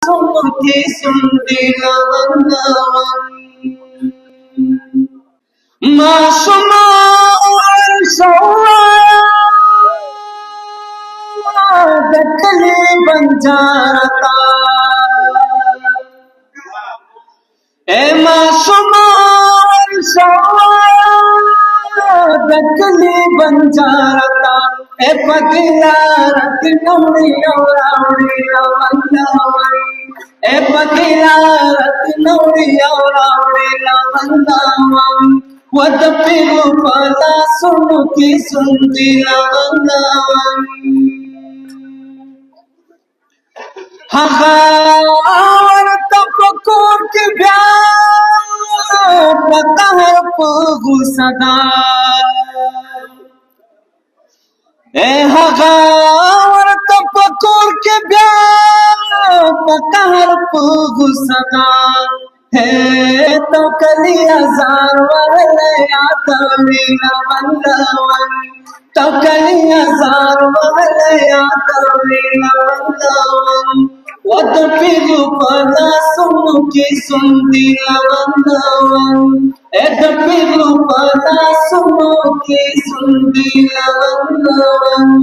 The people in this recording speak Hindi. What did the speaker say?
सुन के सुन दिला मासूमा और दखले बंजारता ए मासूमा और दखले बंजारता ए पगला रत नौड़ी औरावड़ी लवंदावन ए पगला रत नौड़ी औरावड़ी लवंदावन वद पिगु पला सुन की सुनती लवंदावन हगार तपकोर के ब्याह पता है पगु सदा ए हगार तपकोर के ब्याह पता है पगु सदा है तो कली हजार वाले आता मीना बंदावन तो कली हजार वाले आता मीना बंदावन वद पिगु पला सुन की सुनती लवंदावन एद पिगु पला सुन की सुनती लवंदावन